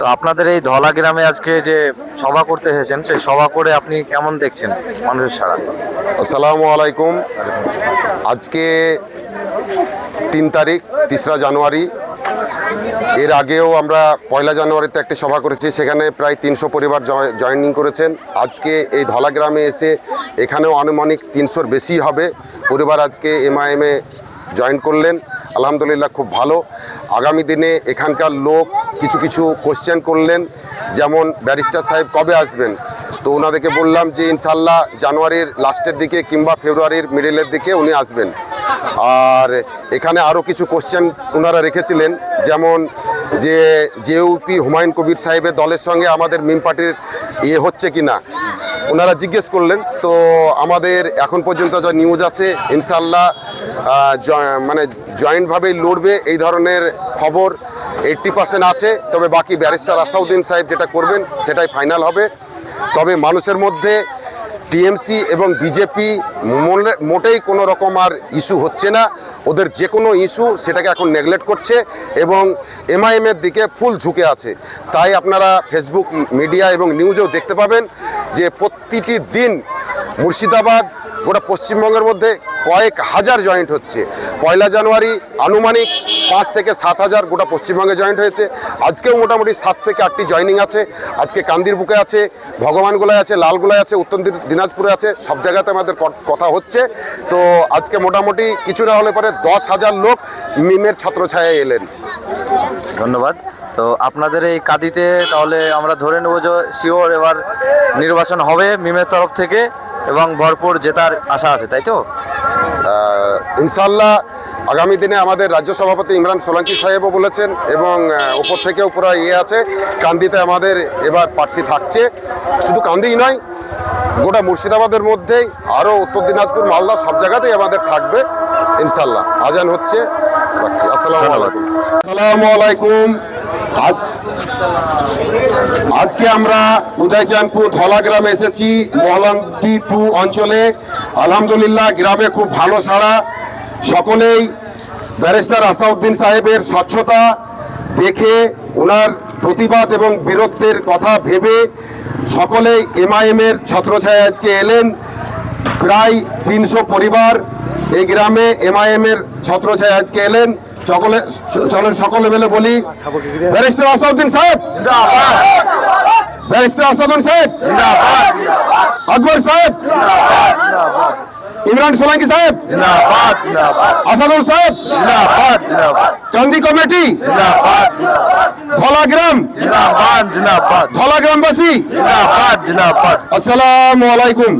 তো আপনাদের এই ধলা গ্রামে আজকে যে সভা করতে এসেছেন, সেই সভা করে আপনি কেমন দেখছেন মানুষের সাড়া? আসসালামু আলাইকুম। আজকে 3 তারিখ 3রা জানুয়ারি। এর আগেও আমরা 1 জানুয়ারিতে একটি সভা করেছি, সেখানে প্রায় 300 পরিবার জয়েনিং করেছেন। আজকে এই ধলা গ্রামে এসে এখানেও আনুমানিক 300-র বেশি হবে পরিবার আজকে এমআইএমে জয়েন করলেন। আলহামদুলিল্লাহ, খুব ভালো। আগামী দিনে এখানকার লোক কিছু কিছু কোশ্চেন করলেন, যেমন ব্যারিস্টার সাহেব কবে আসবেন। তো ওনাদেরকে বললাম যে ইনশাল্লাহ জানুয়ারির লাস্টের দিকে কিংবা ফেব্রুয়ারির মিডলের দিকে উনি আসবেন। আর এখানে আরও কিছু কোশ্চেন ওনারা রেখেছিলেন, যেমন যে জেইউপি হুমায়ুন কবির সাহেবের দলের সঙ্গে আমাদের মিম পার্টির হচ্ছে কি না ওনারা জিজ্ঞেস করলেন। তো আমাদের এখন পর্যন্ত যা নিউজ আছে ইনশাল্লাহ মানে জয়েন্টভাবেই লড়বে এই ধরনের খবর 80% আছে। তবে বাকি ব্যারিস্টার আসাউদ্দিন সাহেব যেটা করবেন সেটাই ফাইনাল হবে। তবে মানুষের মধ্যে টিএমসি এবং বিজেপি মোটেই কোনো রকম আর ইস্যু হচ্ছে না। ওদের যে কোনো ইস্যু সেটাকে এখন নেগলেক্ট করছে এবং এমআইএমের দিকে ফুল ঝুঁকে আছে। তাই আপনারা ফেসবুক মিডিয়া এবং নিউজেও দেখতে পাবেন যে প্রতিটি দিন মুর্শিদাবাদ গোটা পশ্চিমবঙ্গের মধ্যে কয়েক হাজার জয়েন্ট হচ্ছে। 1 জানুয়ারি আনুমানিক 5 থেকে 7 হাজার গোটা পশ্চিমবঙ্গে জয়েন্ট হয়েছে। আজকেও মোটামুটি 7 থেকে 8টি জয়েনিং আছে। আজকে কান্দির বুকে আছে, ভগবানগোলায় আছে, লালগোলায় আছে, উত্তর দিনাজপুরে আছে, সব জায়গাতে আমাদের কথা হচ্ছে। তো আজকে মোটামুটি কিছু না হলে পরে 10,000 লোক মিমের ছত্রছায়ায় এলেন। ধন্যবাদ। তো আপনাদের এই কাঁদিতে তাহলে আমরা ধরে নেব যে শিওর এবার নির্বাচন হবে মিমের তরফ থেকে এবং ভরপুর জেতার আশা আছে, তাই তো? ইনশাল্লাহ আগামী দিনে আমাদের রাজ্য সভাপতি ইমরান সোলাঙ্কি সাহেবও বলেছেন এবং ওপর থেকেও পুরো আছে, কান্দিতে আমাদের এবার প্রার্থী থাকছে। শুধু কান্দিই নয়, গোটা মুর্শিদাবাদের মধ্যেই আরও উত্তর দিনাজপুর, মালদা সব জায়গাতেই আমাদের থাকবে ইনশাল্লাহ। আজান হচ্ছে, রাখছি। আসসালামু আলাইকুম। আসসালামু আলাইকুম। আজকে আমরা উদয়চাঁদপুর ধলা গ্রামে এসেছি, মহলান্দি 2 অঞ্চলে। আলহামদুলিল্লাহ, গ্রামে খুব ভালো সাড়া। সকলেই ব্যারিস্টার আসাউদ্দিন সাহেবের স্বচ্ছতা দেখে, ওনার প্রতিবাদ এবং বীরত্বের কথা ভেবে সকলেই এমআইএমের ছত্রছায়ায় আজকে এলেন। প্রায় 300 পরিবার এই গ্রামে এমআইএমের ছত্রছায়ায় আজকে এলেন। চলেন সকলে মিলে বলি, ব্যারিস্টার আসাউদ্দিন সাহেব জিন্দাবাদ, ব্যারিস্টার আসাউদ্দিন সাহেব জিন্দাবাদ, আকবর সাহেব জিন্দাবাদ, ইমরান সোলাঙ্কি সাহেব জিন্দাবাদ, আসাদুল সাহেব জিন্দাবাদ, কান্দি কমিটি জিন্দাবাদ, ধলা গ্রাম জিন্দাবাদ, ধলা গ্রামবাসী জিন্দাবাদ। আসসালামু আলাইকুম।